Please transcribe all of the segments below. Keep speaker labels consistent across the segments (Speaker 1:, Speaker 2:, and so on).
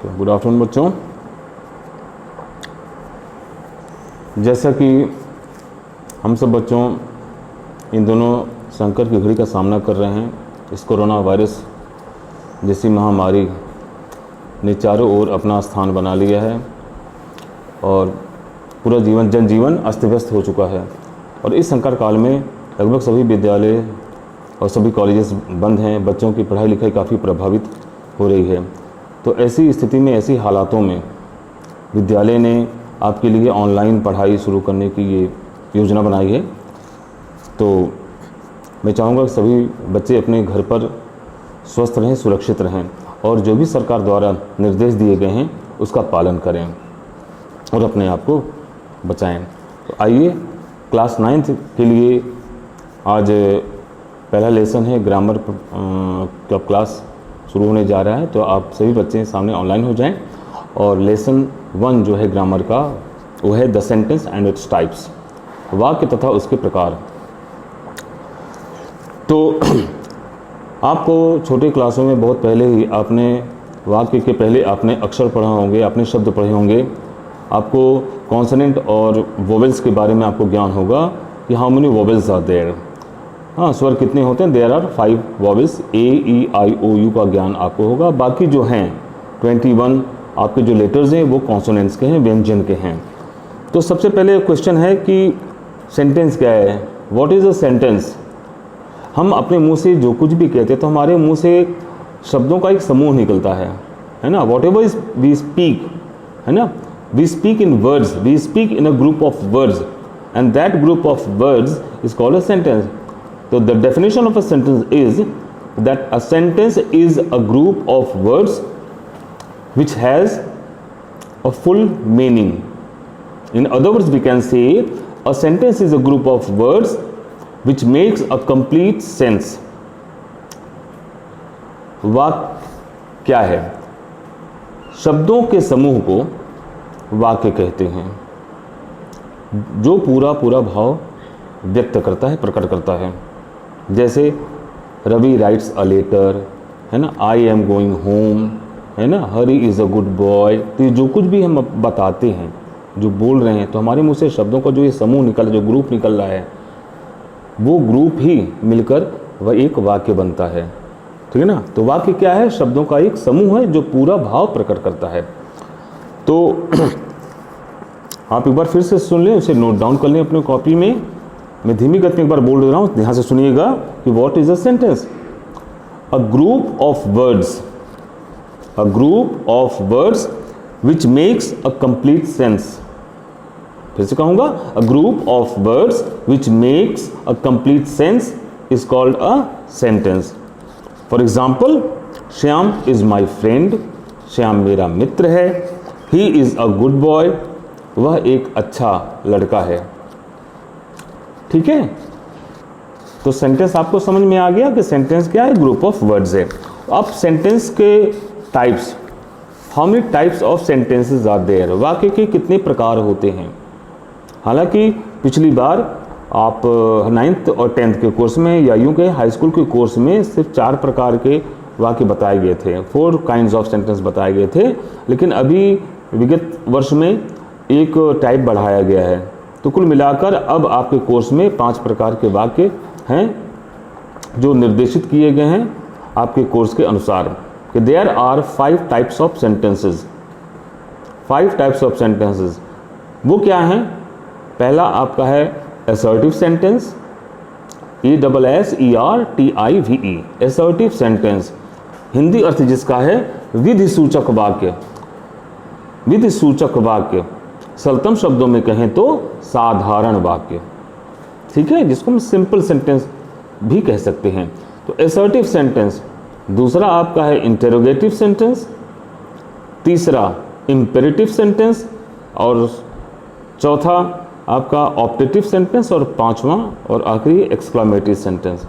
Speaker 1: Good afternoon बच्चों। जैसा कि हम सब बच्चों इन दोनों संकट की घड़ी का सामना कर रहे हैं, इस कोरोना वायरस जैसी महामारी ने चारों ओर अपना स्थान बना लिया है और पूरा जनजीवन अस्त व्यस्त हो चुका है। और इस संकट काल में लगभग सभी विद्यालय और सभी कॉलेजेस बंद हैं, बच्चों की पढ़ाई लिखाई काफ़ी प्रभावित हो रही है। तो ऐसी स्थिति में, ऐसी हालातों में विद्यालय ने आपके लिए ऑनलाइन पढ़ाई शुरू करने की ये योजना बनाई है। तो मैं चाहूँगा कि सभी बच्चे अपने घर पर स्वस्थ रहें, सुरक्षित रहें और जो भी सरकार द्वारा निर्देश दिए गए हैं उसका पालन करें और अपने आप को बचाएं। तो आइए, क्लास 9th के लिए आज पहला लेसन है, ग्रामर का क्लास शुरू होने जा रहा है। तो आप सभी बच्चे सामने ऑनलाइन हो जाएं और लेसन 1 जो है ग्रामर का वो है the sentence and its types, वाक्य तथा उसके प्रकार। तो आपको छोटे क्लासों में बहुत पहले ही आपने वाक्य के पहले आपने अक्षर पढ़े होंगे, आपने शब्द पढ़े होंगे, आपको कॉन्सोनेंट और वोवेल्स के बारे में आपको ज्ञान होगा कि how many vowels are there. हाँ, स्वर कितने होते हैं, there are 5 vowels, A E I O U का ज्ञान आपको होगा। बाकी जो हैं 21 आपके जो लेटर्स हैं वो कॉन्सोनेंट्स के हैं, व्यंजन के हैं। तो सबसे पहले क्वेश्चन है कि सेंटेंस क्या है, व्हाट इज़ अ सेंटेंस। हम अपने मुंह से जो कुछ भी कहते हैं तो हमारे मुंह से शब्दों का एक समूह निकलता है ना। Whatever is we speak, है ना, we speak in words, we speak in a group of words and that group of words is called a sentence. So the definition of a sentence is that a sentence is a group of words which has a full meaning. In other words, we can say a sentence is a group of words which makes a complete sense. वाक्य क्या है? शब्दों के समूह को वाक्य कहते हैं, जो पूरा भाव व्यक्त करता है, प्रकट करता है। जैसे रवि राइट्स अ लेटर, है ना, आई एम गोइंग होम, है ना, हरी इज़ अ गुड बॉय। तो जो कुछ भी हम बताते हैं, जो बोल रहे हैं, तो हमारे मुंह से शब्दों का जो ये समूह निकल, जो ग्रुप निकल रहा है, वो ग्रुप ही मिलकर वह एक वाक्य बनता है। ठीक है ना। तो वाक्य क्या है, शब्दों का एक समूह है जो पूरा भाव प्रकट करता है। तो आप एक बार फिर से सुन लें, उसे नोट डाउन कर लें अपने कॉपी में। मैं धीमी गति में एक बार बोल रहा हूँ, ध्यान से सुनिएगा कि what is a sentence. A group of words, a group of words which makes a complete sense. फिर से कहूँगा, अ group of words which makes a complete sense is called a sentence. For example, Shyam is my friend, Shyam मेरा मित्र है। He is a good boy, वह एक अच्छा लड़का है। ठीक है। तो सेंटेंस आपको समझ में आ गया कि सेंटेंस क्या है, ग्रुप ऑफ वर्ड्स है। अब सेंटेंस के types, how many types of sentences are there, वाक्य के कितने प्रकार होते हैं। हालांकि पिछली बार आप 9th और 10th के कोर्स में या यूं के हाई स्कूल के कोर्स में सिर्फ 4 प्रकार के वाक्य बताए गए थे, 4 काइंड्स ऑफ सेंटेंस बताए गए थे। लेकिन अभी विगत वर्ष में एक टाइप बढ़ाया गया है। तो कुल मिलाकर अब आपके कोर्स में 5 प्रकार के वाक्य हैं जो निर्देशित किए गए हैं आपके कोर्स के अनुसार कि there are 5 types of sentences. 5 types of sentences वो क्या हैं? पहला आपका है assertive sentence, ASSERTIVE, assertive sentence. Hindi अर्थ जिसका है विधि सूचक वाक्य। विधि सूचक वाक्य, सरलतम शब्दों में कहें तो साधारण वाक्य। ठीक है, जिसको हम सिंपल सेंटेंस भी कह सकते हैं। तो असर्टिव सेंटेंस। दूसरा आपका है इंटेरोगेटिव सेंटेंस, तीसरा इंपेरेटिव सेंटेंस और चौथा आपका ऑप्टेटिव सेंटेंस और पांचवा और आखिरी एक्सक्लामेटरी सेंटेंस।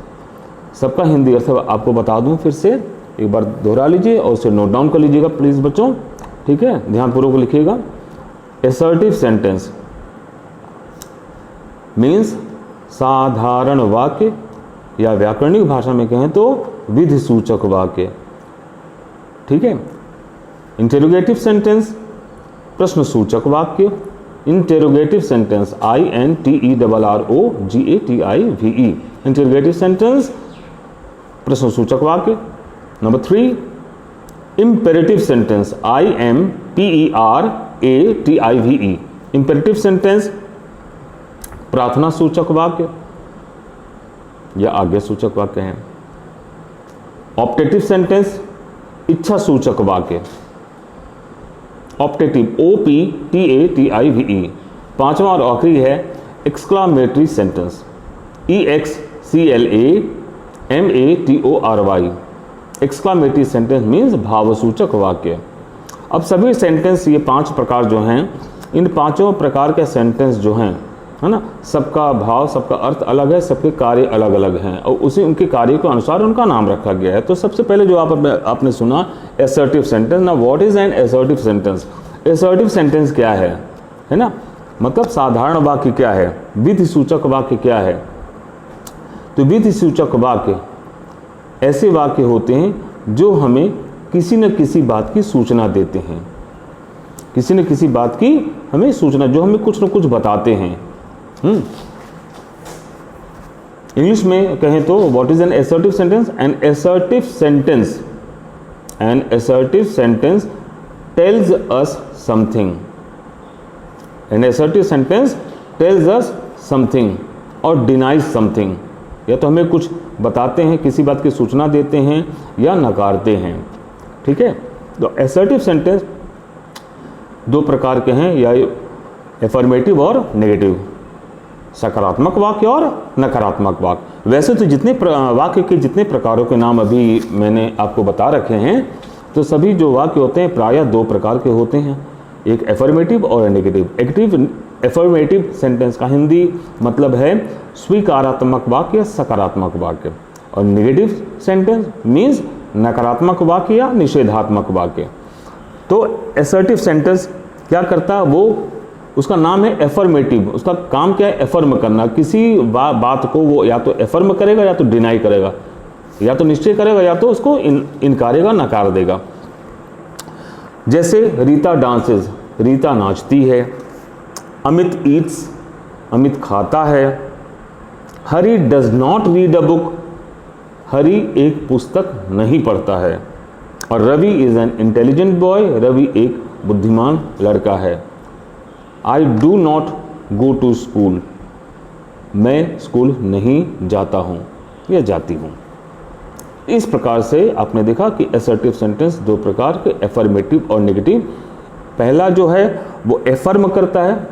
Speaker 1: सबका हिंदी अर्थ आपको बता दूं, फिर से एक बार दोहरा लीजिए और उसे नोट डाउन कर लीजिएगा प्लीज़ बच्चों। ठीक है, ध्यानपूर्वक लिखिएगा। असर्टिव सेंटेंस मीन्स साधारण वाक्य या व्याकरणिक भाषा में कहें तो विधि सूचक वाक्य। ठीक है। इंटेरोगेटिव सेंटेंस, प्रश्न सूचक वाक्य। Interrogative sentence, INTERROGATIVE, interrogative sentence, प्रश्न सूचक वाक्य। Number 3, imperative sentence, IMPERATIVE, imperative sentence, प्रार्थना सूचक वाक्य या आज्ञा सूचक वाक्य है। ऑप्टेटिव सेंटेंस, इच्छा सूचक वाक्य, ऑप्टेटिव, OPTATIVE। पांचवा और आखिरी है exclamatory sentence, EXCLAMATORY, exclamatory sentence means भावसूचक वाक्य। अब सभी सेंटेंस, ये 5 प्रकार जो हैं, इन पांचों प्रकार के सेंटेंस जो हैं, है ना, सबका भाव, सबका अर्थ अलग है, सबके कार्य अलग अलग हैं और उसी उनके कार्य के अनुसार उनका नाम रखा गया है। तो सबसे पहले जो आपने सुना एसर्टिव सेंटेंस। ना what is an assertive sentence? Assertive sentence क्या है ना, मतलब साधारण वाक्य क्या है, विधि सूचक वाक्य क्या है। तो विधि सूचक वाक्य ऐसे वाक्य होते हैं जो हमें किसी न किसी बात की सूचना देते हैं, किसी न किसी बात की हमें सूचना, जो हमें कुछ न कुछ बताते हैं। इंग्लिश में कहें तो what is an assertive sentence? An assertive sentence tells us something. An assertive sentence tells us something और डिनाइज समथिंग, या तो हमें कुछ बताते हैं, किसी बात की सूचना देते हैं या नकारते हैं। ठीक है, तो एसर्टिव सेंटेंस 2 प्रकार के हैं, या एफर्मेटिव और नेगेटिव, सकारात्मक वाक्य और नकारात्मक वाक्य। वैसे तो जितने वाक्य के जितने प्रकारों के नाम अभी मैंने आपको बता रखे हैं, तो सभी जो वाक्य होते हैं प्रायः 2 प्रकार के होते हैं, एक एफर्मेटिव और नेगेटिव। एफर्मेटिव सेंटेंस का हिंदी मतलब है स्वीकारात्मक वाक्य या सकारात्मक वाक्य, और नेगेटिव सेंटेंस मीन्स नकारात्मक वाक्य या निषेधात्मक वाक्य। तो एसर्टिव सेंटेंस क्या करता है, वो उसका नाम है एफर्मेटिव। उसका काम क्या है? एफर्म करना, किसी बात को वो या तो एफर्म करेगा या तो डिनाई करेगा, या तो निश्चय करेगा या तो उसको इनकारेगा, नकार देगा। जैसे रीता डांसेस, रीता नाचती है। अमित ईट्स, अमित खाता है। Hari does not read a book, Hari एक पुस्तक नहीं पढ़ता है। और Ravi is an intelligent boy, Ravi एक बुद्धिमान लड़का है। I do not go to school, मैं स्कूल नहीं जाता हूँ या जाती हूँ। इस प्रकार से आपने देखा कि एसर्टिव सेंटेंस 2 प्रकार के, एफर्मेटिव और नेगेटिव। पहला जो है वो एफर्म करता है,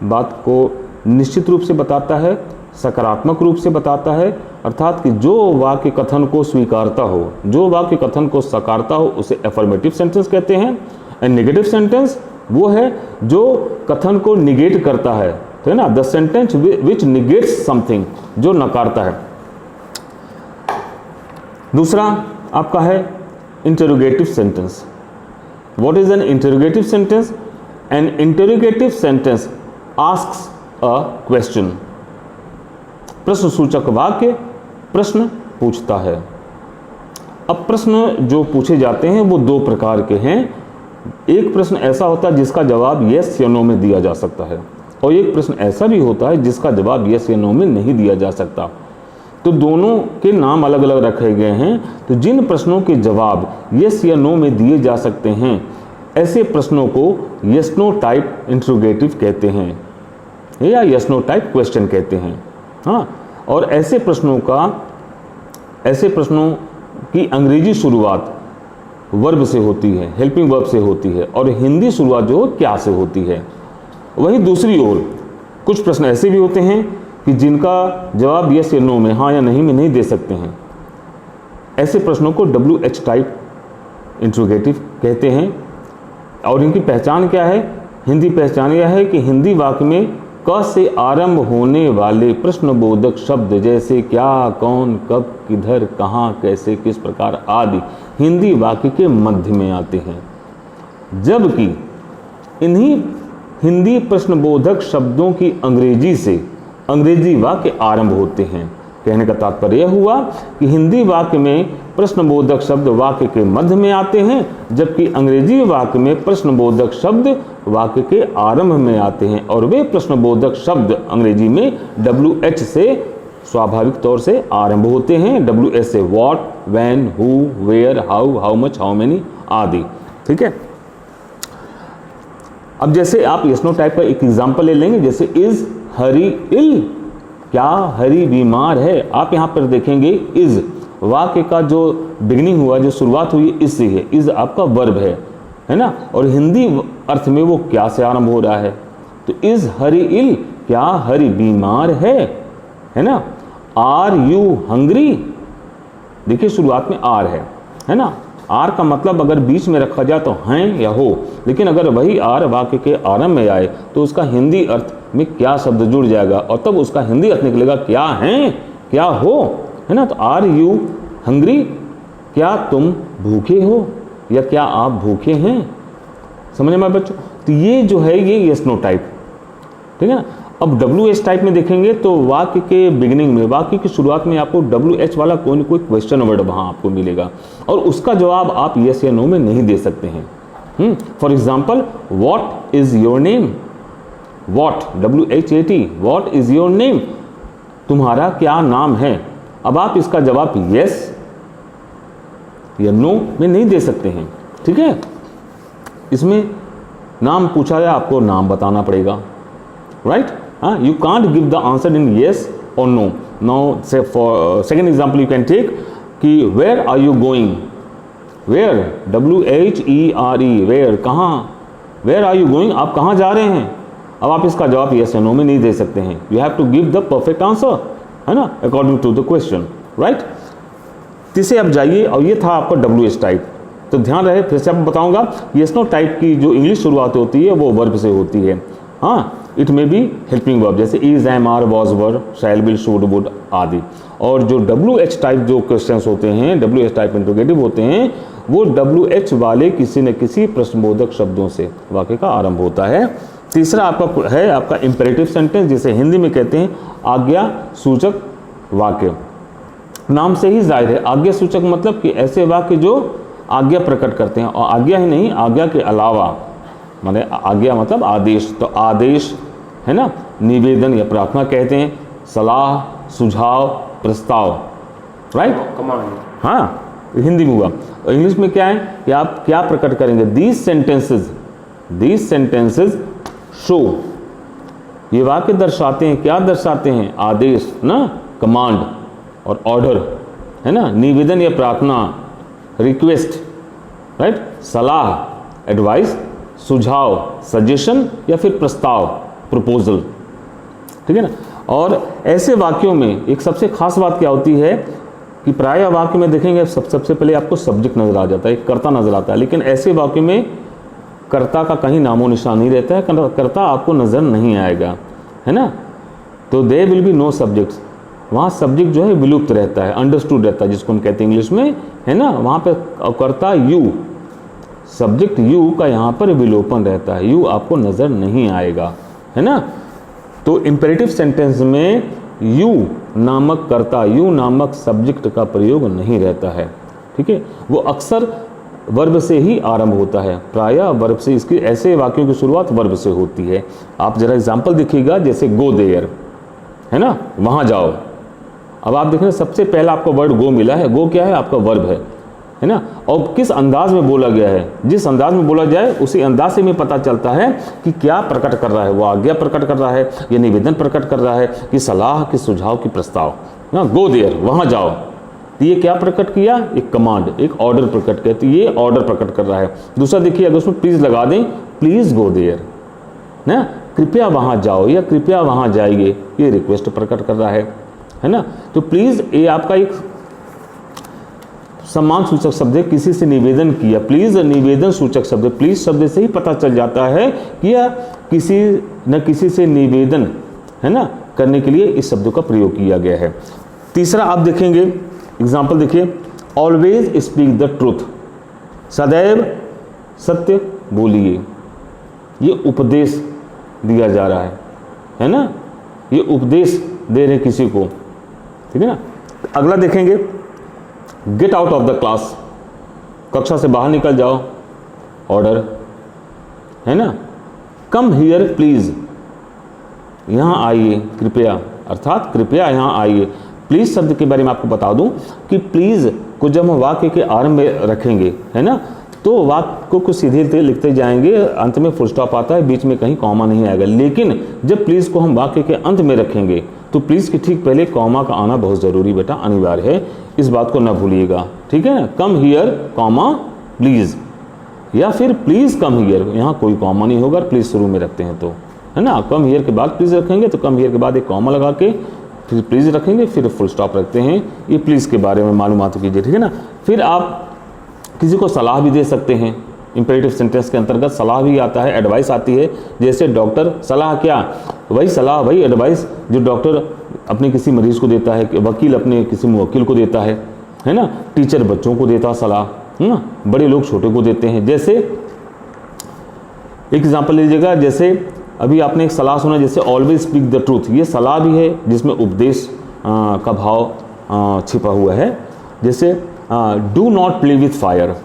Speaker 1: बात को निश्चित रूप से बताता है, सकारात्मक रूप से बताता है, अर्थात कि जो वाक्य कथन को स्वीकारता हो, जो वाक्य कथन को सकारता हो, उसे एफर्मेटिव सेंटेंस कहते हैं। एंड नेगेटिव सेंटेंस वो है जो कथन को निगेट करता है, तो है ना, the sentence which negates something, जो नकारता है। दूसरा आपका है interrogative sentence. What is an interrogative sentence? An interrogative sentence asks a question, प्रश्न सूचक वाक्य प्रश्न पूछता है। अब प्रश्न जो पूछे जाते हैं वो 2 प्रकार के हैं। एक प्रश्न ऐसा होता है जिसका जवाब यस या नो में दिया जा सकता है, और एक प्रश्न ऐसा भी होता है जिसका जवाब यस या नो में नहीं दिया जा सकता। तो दोनों के नाम अलग अलग रखे गए हैं। तो जिन प्रश्नों के जवाब यस या नो में दिए जा सकते हैं, ऐसे प्रश्नों को यस नो टाइप इंटरोगेटिव कहते हैं या यस नो टाइप क्वेश्चन कहते हैं। हाँ, और ऐसे प्रश्नों की अंग्रेजी शुरुआत वर्ब से होती है, हेल्पिंग वर्ब से होती है, और हिंदी शुरुआत जो क्या से होती है। वहीं दूसरी ओर कुछ प्रश्न ऐसे भी होते हैं कि जिनका जवाब यस या नो में, हाँ या नहीं में नहीं दे सकते हैं। ऐसे प्रश्नों को WH टाइप इंटरोगेटिव कहते हैं। और इनकी पहचान क्या है? हिंदी पहचान यह है कि हिंदी वाक्य में क से आरंभ होने वाले प्रश्नबोधक शब्द जैसे क्या, कौन, कब, किधर, कहाँ, कैसे, किस प्रकार आदि हिंदी वाक्य के मध्य में आते हैं, जबकि इन्हीं हिंदी प्रश्नबोधक शब्दों की अंग्रेजी वाक्य आरंभ होते हैं। कहने का तात्पर्य यह हुआ कि हिंदी वाक्य में प्रश्नबोधक शब्द वाक्य के मध्य में आते हैं, जबकि अंग्रेजी वाक्य में प्रश्नबोधक शब्द वाक्य के आरंभ में आते हैं, और वे प्रश्नबोधक शब्द अंग्रेजी में WH से स्वाभाविक तौर से आरंभ होते हैं। WH से what, when, who, where, how, how much, how many आदि। ठीक है। अब जैसे आप यस नो टाइप का एक एग्जांपल ले लेंगे, जैसे इज हरी इल, क्या हरी बीमार है। आप यहाँ पर देखेंगे इज वाक्य का जो बिगिनिंग हुआ, जो शुरुआत हुई इज से है, इज आपका वर्ब है ना, और हिंदी अर्थ में वो क्या से आरंभ हो रहा है, तो इज हरी इल, क्या हरी बीमार है ना। आर यू हंग्री, देखिए शुरुआत में आर है ना। आर का मतलब अगर बीच में रखा जाए तो हैं या हो, लेकिन अगर वही आर वाक्य के आरंभ में आए तो उसका हिंदी अर्थ में क्या शब्द जुड़ जाएगा, और तब उसका हिंदी अर्थ निकलेगा क्या हैं, क्या हो, है ना। तो आर यू हंग्री, क्या तुम भूखे हो या क्या आप भूखे हैं। समझ में बच्चों। तो ये जो है ये यस नो टाइप, ठीक है ना। अब WH टाइप में देखेंगे तो वाक्य के बिगिनिंग में, वाक्य की शुरुआत में आपको WH वाला कोई न कोई क्वेश्चन वर्ड वहाँ आपको मिलेगा, और उसका जवाब आप यस या नो में नहीं दे सकते हैं। For example, what is your name, what WHAT, what is your name, तुम्हारा क्या नाम है। अब आप इसका जवाब यस या नो में नहीं दे सकते हैं। ठीक है। इसमें नाम पूछा जाए, आपको नाम बताना पड़ेगा, right. You can't give the answer in yes or no. Now say for second example you can take कि where are you going, where WHERE, where कहाँ, where are you going, आप कहाँ जा रहे हैं। अब आप इसका जवाब yes या no में नहीं दे सकते हैं। You have to give the perfect answer, है ना, according to the question, right। तीसरे आप जाइए, और ये था आपका WH टाइप। तो ध्यान रहे, फिर से आपको बताऊंगा, yes no टाइप की जो इंग्लिश शुरुआत होती है वो वर्ब से होती है। हाँ, इट में भी हेल्पिंग वर्ब, जैसे is, am, are, was, were, shall, will, should, would आदि। और जो WH टाइप जो क्वेश्चंस होते हैं, WH टाइप इंट्रोगेटिव होते हैं, वो WH वाले किसी न किसी प्रश्नबोधक शब्दों से वाक्य का आरंभ होता है। तीसरा आपका है आपका इंपेरेटिव सेंटेंस, जिसे हिंदी में कहते हैं आज्ञा सूचक वाक्य। नाम से ही जाहिर है, आज्ञा सूचक मतलब कि ऐसे वाक्य जो आज्ञा प्रकट करते हैं, और आज्ञा ही नहीं, आज्ञा के अलावा, माने आज्ञा मतलब आदेश, तो आदेश है ना, निवेदन या प्रार्थना कहते हैं, सलाह, सुझाव, प्रस्ताव, राइट, कमांड। हाँ, हिंदी में हुआ। और इंग्लिश में क्या है कि आप क्या प्रकट करेंगे, दीज सेंटेंसेस शो, ये वाक्य दर्शाते हैं, क्या दर्शाते हैं, आदेश ना, कमांड और ऑर्डर, है ना, निवेदन या प्रार्थना, रिक्वेस्ट, राइट, सलाह, एडवाइस, सुझाव, सजेशन, या फिर प्रस्ताव, प्रपोजल। ठीक है ना। और ऐसे वाक्यों में एक सबसे खास बात क्या होती है कि प्रायः वाक्य में देखेंगे सबसे पहले आपको सब्जेक्ट नजर आ जाता है, एक कर्ता नजर आता है, लेकिन ऐसे वाक्य में कर्ता का कहीं नामो निशान नहीं रहता है, कर्ता आपको नजर नहीं आएगा, है ना। तो there will be no subjects, वहाँ सब्जेक्ट जो है विलुप्त रहता है, अंडरस्टूड रहता है, जिसको हम कहते हैं इंग्लिश में, है ना। वहाँ पे कर्ता यू, सब्जेक्ट यू का यहाँ पर विलोपन रहता है, यू आपको नजर नहीं आएगा, है ना। तो इंपेरेटिव सेंटेंस में यू नामक कर्ता, यू नामक सब्जेक्ट का प्रयोग नहीं रहता है। ठीक है। वो अक्सर वर्ब से ही आरंभ होता है, प्रायः वर्ब से, इसकी ऐसे वाक्यों की शुरुआत वर्ब से होती है। आप जरा एग्जाम्पल देखिएगा, जैसे गो देयर, है ना, वहाँ जाओ। अब आप देखें सबसे पहला आपको वर्ड गो मिला है, गो क्या है, आपका वर्ब है ना। और किस अंदाज में बोला गया है, जिस अंदाज में बोला जाए उसी अंदाज से में पता चलता है कि क्या प्रकट कर रहा है, वो आज्ञा प्रकट कर रहा है, ये निवेदन प्रकट कर रहा है, कि सलाह, कि सुझाव, की प्रस्ताव, ना, गो देयर, वहाँ जाओ। तो ये क्या प्रकट किया, एक कमांड, एक ऑर्डर प्रकट किया, तो ये ऑर्डर प्रकट कर रहा है। दूसरा देखिए, अगर उसमें प्लीज लगा दें, प्लीज गो देयर, ना, कृपया वहाँ जाओ या कृपया वहाँ जाइए, ये रिक्वेस्ट प्रकट कर रहा है ना। तो प्लीज ये आपका एक सम्मान सूचक शब्द है, किसी से निवेदन किया, प्लीज निवेदन सूचक शब्द, प्लीज शब्द से ही पता चल जाता है कि यह किसी न किसी से निवेदन, है ना, करने के लिए इस शब्द का प्रयोग किया गया है। तीसरा आप देखेंगे एग्जाम्पल देखिए, ऑलवेज स्पीक द ट्रूथ, सदैव सत्य बोलिए, ये उपदेश दिया जा रहा है ना, ये उपदेश दे रहे किसी को, ठीक है ना। अगला देखेंगे, get out of the class, कक्षा से बाहर निकल जाओ, ऑर्डर, है ना। कम हियर प्लीज, यहाँ आइए कृपया, अर्थात कृपया यहाँ आइए। प्लीज शब्द के बारे में आपको बता दूं कि प्लीज को जब हम वाक्य के आरंभ में रखेंगे, है ना, तो वाक्य को सीधे सीधे लिखते जाएंगे, अंत में फुल स्टॉप आता है, बीच में कहीं कॉमा नहीं आएगा। लेकिन जब प्लीज को हम वाक्य के अंत में रखेंगे तो प्लीज के ठीक पहले कॉमा का आना बहुत जरूरी बेटा, अनिवार्य है, इस बात को ना भूलिएगा, ठीक है ना। कम हियर कॉमा प्लीज, या फिर प्लीज कम हियर, यहाँ कोई कॉमा नहीं होगा, प्लीज शुरू में रखते हैं तो, है ना। कम हियर के बाद प्लीज रखेंगे तो कम हियर के बाद एक कॉमा लगा के फिर प्लीज रखेंगे, फिर फुल स्टॉप रखते हैं। ये प्लीज के बारे में मालूमात कीजिए, ठीक है ना। फिर आप किसी को सलाह भी दे सकते हैं, इंपेरेटिव सेंटेंस के अंतर्गत सलाह भी आता है, एडवाइस आती है। जैसे डॉक्टर सलाह, क्या वही सलाह, वही एडवाइस जो डॉक्टर अपने किसी मरीज को देता है, वकील अपने किसी मुवक्किल को देता है ना। टीचर बच्चों को देता सलाह, है ना, बड़े लोग छोटे को देते हैं। जैसे एक एग्जाम्पल लीजिएगा, जैसे अभी आपने एक सलाह सुना, जैसे ऑलवेज स्पीक द ट्रूथ, ये सलाह भी है जिसमें उपदेश का भाव छिपा हुआ है। जैसे do not play with fire,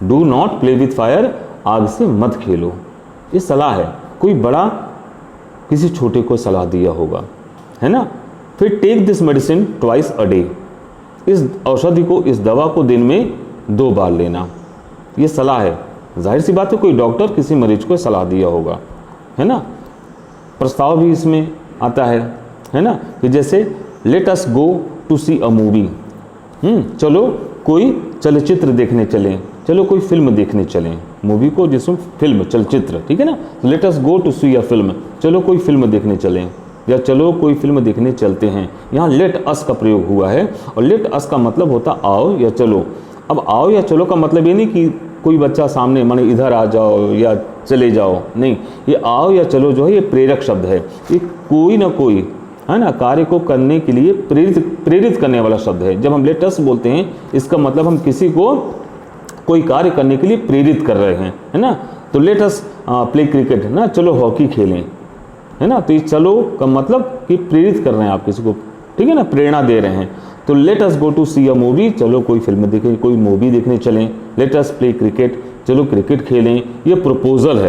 Speaker 1: do not play with fire, आग से मत खेलो, ये सलाह है। कोई बड़ा किसी छोटे को सलाह दिया होगा, है ना। फिर take this medicine twice a day, इस औषधि को, इस दवा को दिन में 2 बार लेना, ये सलाह है। जाहिर सी बात है कोई डॉक्टर किसी मरीज को सलाह दिया होगा, है ना। प्रस्ताव भी इसमें आता है ना, कि जैसे let us go to see a movie, चलो कोई चलचित्र देखने चलें, चलो कोई फिल्म देखने चलें, मूवी को जिसमें फिल्म चलचित्र, ठीक है ना। Let us go to see a film, चलो कोई फिल्म देखने चलें, या चलो कोई फिल्म देखने चलते हैं। यहाँ लेट अस का प्रयोग हुआ है, और लेट अस का मतलब होता आओ या चलो। अब आओ या चलो का मतलब ये नहीं कि कोई बच्चा सामने माने इधर आ जाओ या चले जाओ, नहीं, ये आओ या चलो जो है ये प्रेरक शब्द है, ये कोई ना कोई, है ना, कार्य को करने के लिए प्रेरित करने वाला शब्द है। जब हम लेट अस बोलते हैं इसका मतलब हम किसी को कोई कार्य करने के लिए प्रेरित कर रहे हैं, है ना। तो लेट अस प्ले क्रिकेट, ना, चलो हॉकी खेलें, है ना। तो ये चलो का मतलब कि प्रेरित कर रहे हैं आप किसी को, ठीक है ना, प्रेरणा दे रहे हैं। तो let us go to see a movie, चलो कोई फिल्म देखें, कोई मूवी देखने चलें। लेट अस प्ले क्रिकेट, चलो क्रिकेट खेलें, ये प्रपोजल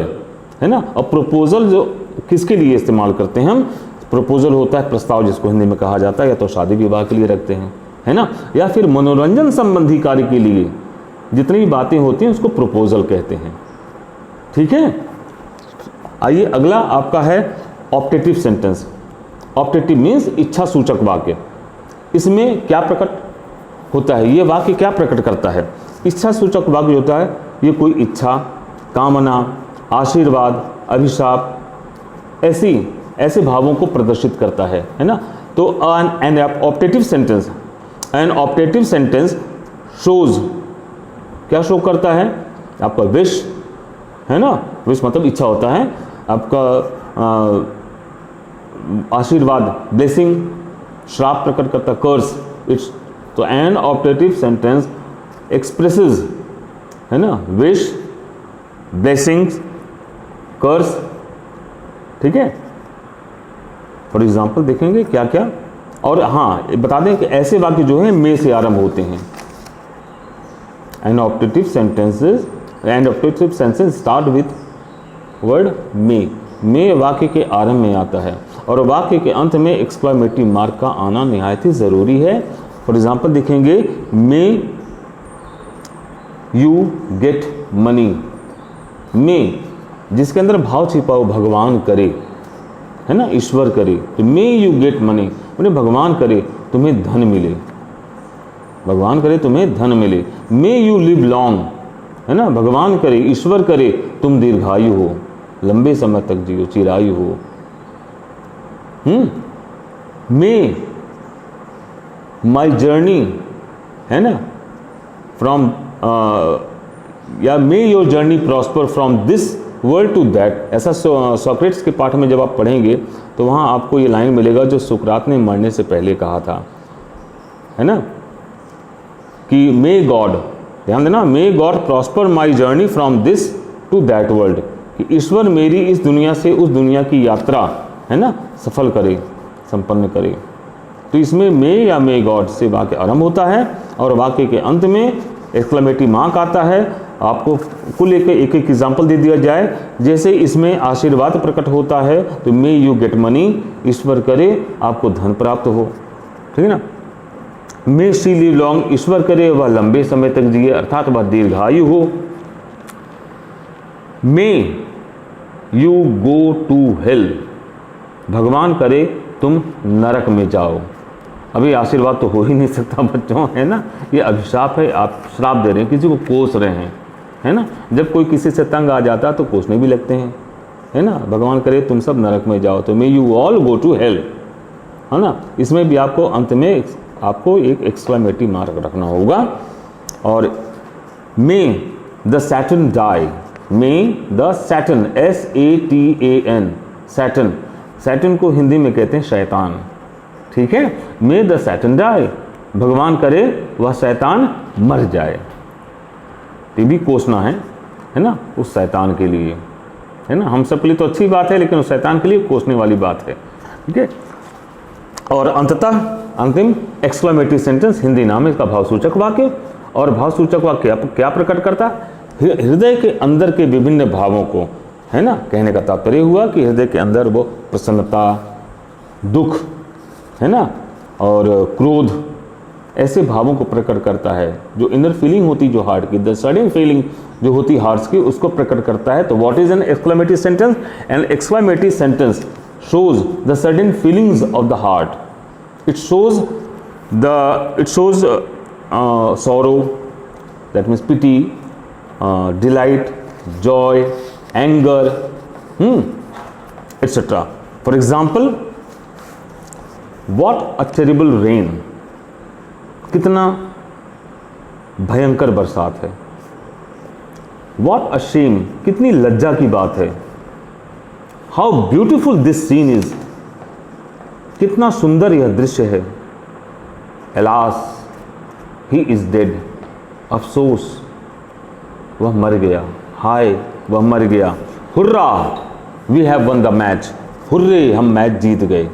Speaker 1: है ना। और प्रपोजल जो किसके लिए इस्तेमाल करते हैं हम, प्रपोजल होता है प्रस्ताव, जिसको हिंदी में कहा जाता है, या तो शादी विवाह के लिए रखते हैं, है ना, या फिर मनोरंजन संबंधी कार्य के लिए जितनी बातें होती हैं उसको प्रपोजल कहते हैं, ठीक है। आइए अगला आपका है ऑप्टेटिव सेंटेंस। ऑप्टेटिव मीन्स इच्छा सूचक वाक्य। इसमें क्या प्रकट होता है, ये वाक्य क्या प्रकट करता है। इच्छा सूचक वाक्य होता है, ये कोई इच्छा, कामना, आशीर्वाद, अभिशाप, ऐसे भावों को प्रदर्शित करता है ना। तो an optative sentence, an optative sentence shows, क्या शो करता है, आपका विश, है ना, विश मतलब इच्छा होता है, आपका आशीर्वाद ब्लेसिंग, श्राप प्रकट करता कर्स, इट्स। तो एन ऑप्टेटिव सेंटेंस एक्सप्रेसेस, है ना, विश, ब्लेसिंग्स, कर्स, ठीक है। फॉर एग्जाम्पल देखेंगे क्या क्या। और हाँ, बता दें कि ऐसे वाक्य जो हैं मे से आरंभ होते हैं। An optative sentences, an optative sentence start with word may. May वाक्य के आरंभ में आता है, और वाक्य के अंत में एक्सक्लेमेटरी मार्क का आना निहायत ही ज़रूरी है। फॉर एग्जाम्पल देखेंगे, मे यू गेट मनी, मे जिसके अंदर भाव छिपा हो, भगवान करे, है ना, ईश्वर करे, तो मे यू गेट मनी, उन्हें भगवान करे तुम्हें धन मिले, भगवान करे तुम्हें धन मिले। मे यू लिव लॉन्ग, है ना, भगवान करे, ईश्वर करे तुम दीर्घायु हो, लंबे समय तक जियो, चिरायु हो। मे माई जर्नी, है ना, फ्रॉम या may your journey prosper from this world to that. ऐसा सोक्रेट्स के पाठ में जब आप पढ़ेंगे तो वहाँ आपको ये लाइन मिलेगा जो सुकरात ने मरने से पहले कहा था, है ना, कि मे गॉड, ध्यान देना, may God prosper my journey from this to that world, कि ईश्वर मेरी इस दुनिया से उस दुनिया की यात्रा, है ना, सफल करे, संपन्न करे। तो इसमें मे या मे गॉड से वाक्य आरंभ होता है और वाक्य के अंत में एक्सक्लेमेटरी मार्क आता है। आपको कुल एक एग्जाम्पल दे दिया जाए, जैसे इसमें आशीर्वाद प्रकट होता है तो मे यू गेट मनी, ईश्वर करे आपको धन प्राप्त हो, ठीक है ना। मे शी लिव लॉन्ग, ईश्वर करे वह लंबे समय तक जिए अर्थात वह दीर्घायु हो। May you go to hell, भगवान करे तुम नरक में जाओ। अभी आशीर्वाद तो हो ही नहीं सकता बच्चों, है ना, ये अभिशाप है, आप श्राप दे रहे हैं, किसी को कोस रहे हैं, है ना। जब कोई किसी से तंग आ जाता है तो कोसने भी लगते हैं, है ना। भगवान करे तुम सब नरक में जाओ, तो may you all go to hell, है ना। इसमें भी आपको अंत में आपको एक एक्सक्लेमेटरी मार्क रखना होगा। और may the Saturn die, may the Saturn, SATAN, Saturn, Saturn को हिंदी में कहते हैं शैतान, ठीक है। मे द सैटर्न डाई, भगवान करे वह शैतान मर जाए, ये भी कोसना है ना, उस शैतान के लिए, है ना। हम सब के लिए तो अच्छी बात है, लेकिन उस शैतान के लिए कोसने वाली बात है, ठीक है। और अंततः अंतिम एक्सक्लेमेटरी सेंटेंस, हिंदी नाम है इसका भावसूचक वाक्य। और भावसूचक वाक्य क्या प्रकट करता है? हृदय के अंदर के विभिन्न भावों को, है ना। कहने का तात्पर्य हुआ कि हृदय के अंदर वो प्रसन्नता, दुख, है ना, और क्रोध, ऐसे भावों को प्रकट करता है। जो इनर फीलिंग होती जो हार्ट की, द सडन फीलिंग जो होती हार्ट की, उसको प्रकट करता है। तो what is an exclamatory sentence? An exclamatory sentence shows the sudden feelings of the heart. It shows sorrow, that means pity, delight, joy, anger, etc. For example, what a terrible rain, कितना भयंकर बरसात है। What a shame, कितनी लज्जा की बात है। How beautiful this scene is, कितना सुंदर यह दृश्य है। Alas, he is dead, अफसोस वह मर गया, हाय वह मर गया। Hurrah, we have won the match, hurray हम मैच जीत गए।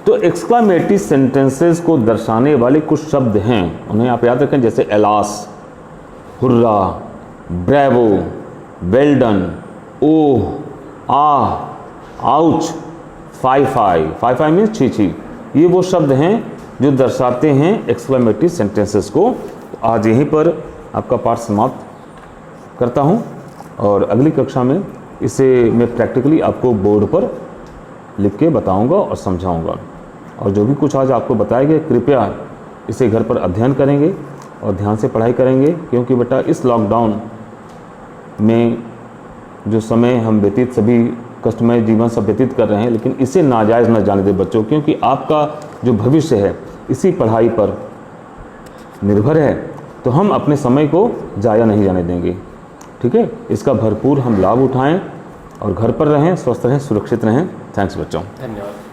Speaker 1: तो एक्सक्लेमेटरी सेंटेंसेस को दर्शाने वाले कुछ शब्द हैं, उन्हें आप याद रखें, जैसे alas, hurrah, bravo, well done, oh, ah, ouch, fie means छी छी। ये वो शब्द हैं जो दर्शाते हैं एक्सक्लेमेटरी सेंटेंसेस को। आज यहीं पर आपका पाठ समाप्त करता हूँ और अगली कक्षा में इसे मैं प्रैक्टिकली आपको बोर्ड पर लिख के बताऊँगा और समझाऊँगा। और जो भी कुछ आज आपको बताया गया, कृपया इसे घर पर अध्ययन करेंगे और ध्यान से पढ़ाई करेंगे, क्योंकि बेटा इस लॉकडाउन में जो समय हम व्यतीत, सभी कष्टमय जीवन सब व्यतीत कर रहे हैं, लेकिन इसे नाजायज़ न जाने दें बच्चों, क्योंकि आपका जो भविष्य है इसी पढ़ाई पर निर्भर है। तो हम अपने समय को ज़ाया नहीं जाने देंगे, ठीक है। इसका भरपूर हम लाभ उठाएं और घर पर रहें, स्वस्थ रहें, सुरक्षित रहें। थैंक्स बच्चों,
Speaker 2: धन्यवाद।